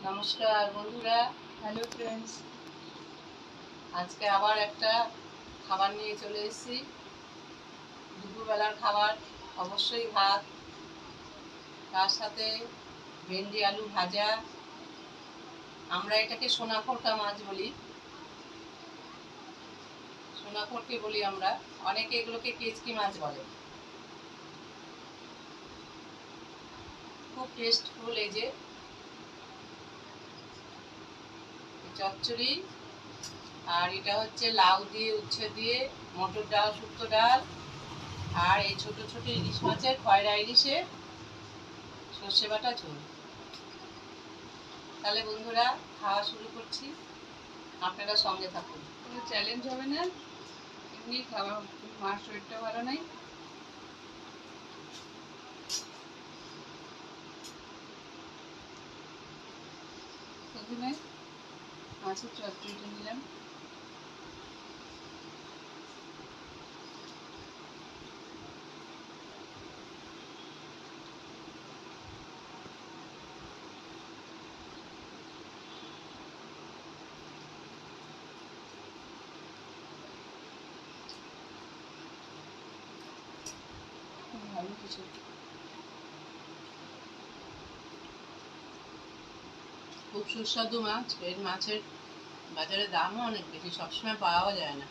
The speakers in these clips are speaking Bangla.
নমস্কার বন্ধুরা। হ্যালো ফ্রেন্ডস, আজকে আবার একটা খাবার নিয়ে চলে এসেছি। দুপুরবেলার খাবার অবশ্যই ভাত, তার সাথে ভেন্ডি আলু ভাজা। আমরা এটাকে সোনাখোরকা মাছ বলি, সোনাখোরকে বলি আমরা। অনেকে এগুলোকে কেচকি মাছ বলে। খুব টেস্টফুল এই যে চচ্চড়ি। আর এটা হচ্ছে লাউ দিয়ে, উচ্ছে দিয়ে, মটর ডাল, শুক্তো ডাল, আর এই ছোট ছোট ইলিশ মাছের, খয়রা ইলিশের সর্ষে বাটা ঝোল। তাহলে বন্ধুরা, খাওয়া শুরু করছি, আপনারা সঙ্গে থাকুন। কোনো চ্যালেঞ্জ হবে না, এমনি খাওয়া। মার শরীরটা ভালো নাই। প্রথমে মাছের চচ্চড়িটা নিলাম। ভালো কিছু খুব সুস্বাদু মাছ। এই মাছের বাজারে দামও অনেক বেশি, সবসময় পাওয়া যায় না।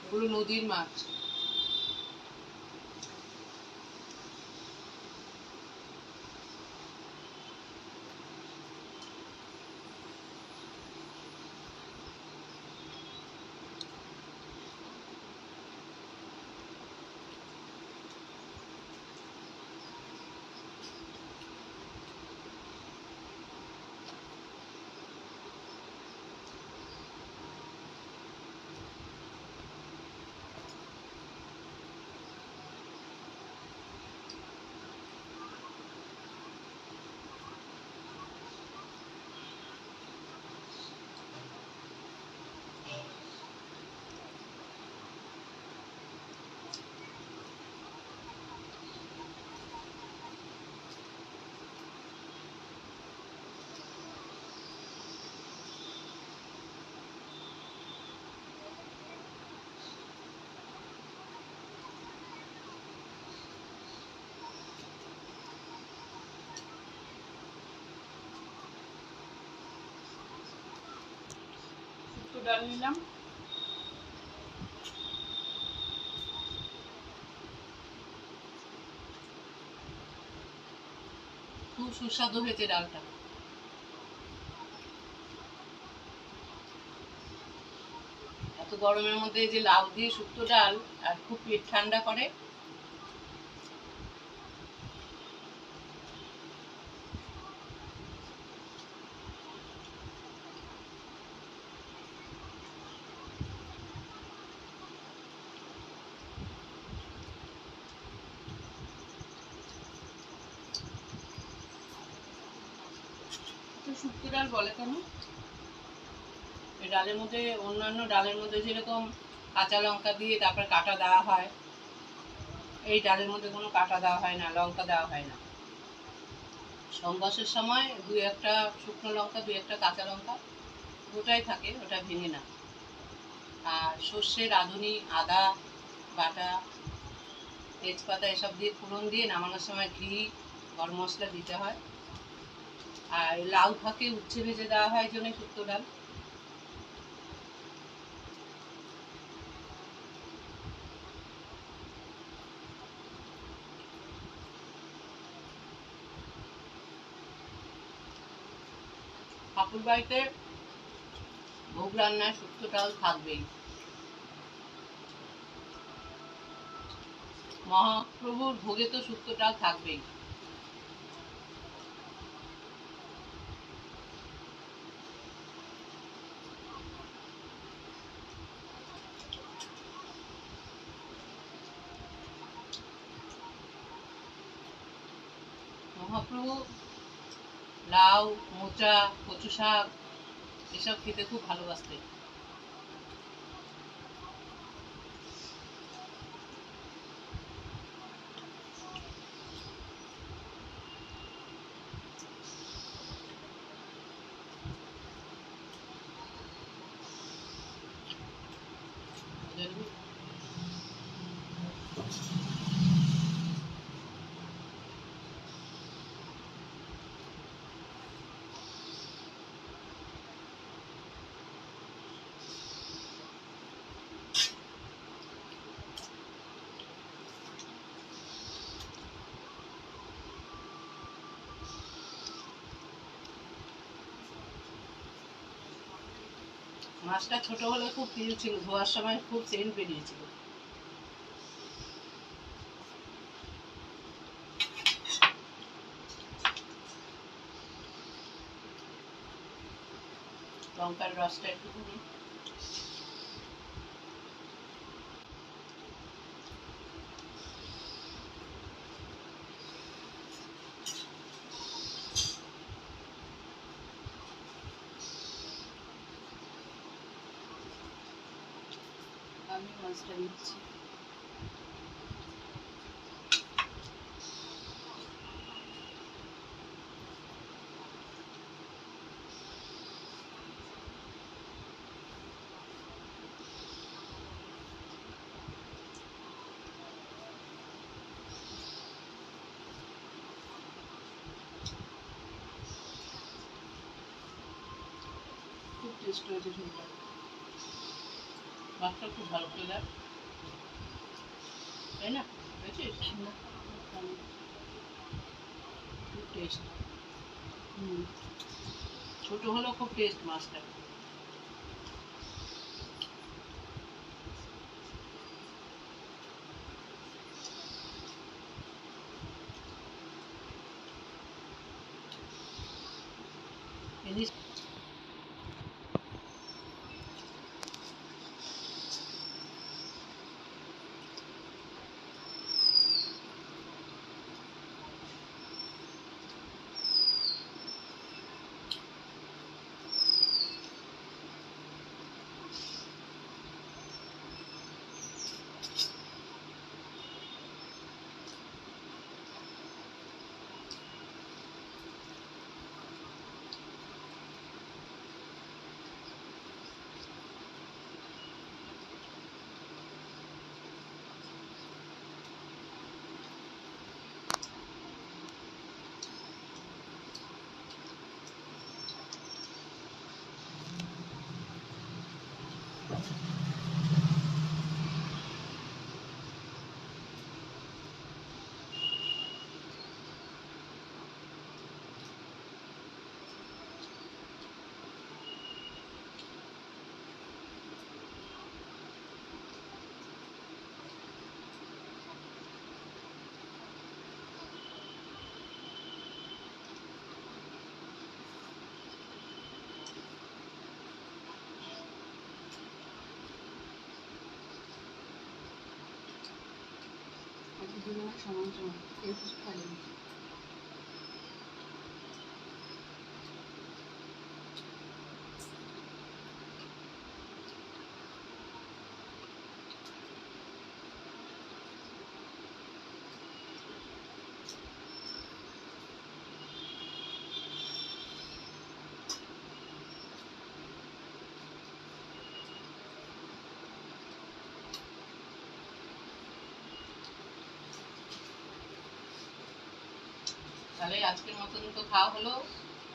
এগুলো নদীর মাছ। শুক্তো ডাল নিলাম। খুব সুস্বাদু হয়েছে ডালটা। এত গরমের মধ্যে এই যে লাউ দিয়ে শুক্তো ডাল, আর খুব পেট ঠান্ডা করে। তো শুক্তো ডাল বলে কেন? এই ডালের মধ্যে, অন্যান্য ডালের মধ্যে যেরকম কাঁচা লঙ্কা দিয়ে তারপর কাটা দেওয়া হয়, এই ডালের মধ্যে কোনো কাটা দেওয়া হয় না, লঙ্কা দেওয়া হয় না। সংবাসের সময় দু একটা শুকনো লঙ্কা, দু একটা কাঁচা লঙ্কা গোটাই থাকে, ওটা ভেঙে না। আর সর্ষে, রাঁধুনি, আদা বাটা, তেজপাতা এসব দিয়ে ফোড়ন দিয়ে নামানোর সময় ঘি, গরম মশলা দিতে হয়। আর লাউ থাকে, উচ্ছে ভেজে দেওয়া হয় জন্য শুক্তো ডাল। ঠাকুর বাড়িতে ভোগ রান্নায় শুক্তো ডাল থাকবেই। মহাপ্রভুর ভোগে তো শুক্তো ডাল থাকবেই। মহাপ্রভু লাউ, মোচা, কচু শাক এসব খেতে খুব ভালোবাসতেন। মাছটা ছোট হলে খুব তিল ছিল, ধোয়ার সময় খুব সেন্ট বেরিয়েছিল। লঙ্কার রসটা একটুখানি আমি মাছটা দিচ্ছি। খুব টেস্ট হয়েছে ঝোলটা। মাছটা খুব ভালো ফ্লেভার, তাই না? বুঝেছিস? খুব টেস্ট। ছোট হলেও খুব টেস্ট মাছটা। ইলিশ দুজনের সমান সমান, কেউ কিছু খাইনি। তাহলে আজকের মতন তো খাওয়া হলো।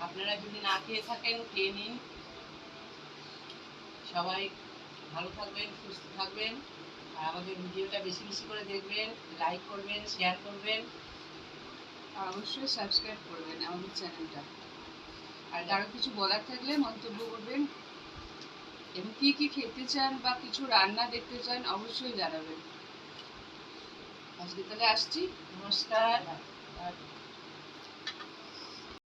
আপনারা যদি না খেয়ে থাকেন খেয়ে নিন। সবাই ভালো থাকবেন, সুস্থ থাকবেন, আর আমাদের ভিডিওটা বেশি বেশি করে দেখবেন, লাইক করবেন, শেয়ার করবেন। আর অবশ্যই সাবস্ক্রাইব করবেন আমাদের চ্যানেলটা। আর কারো কিছু বলার থাকলে মন্তব্য করবেন, এবং কি কি খেতে চান বা কিছু রান্না দেখতে চান অবশ্যই জানাবেন। আজকে তাহলে আসছি। নমস্কার। আর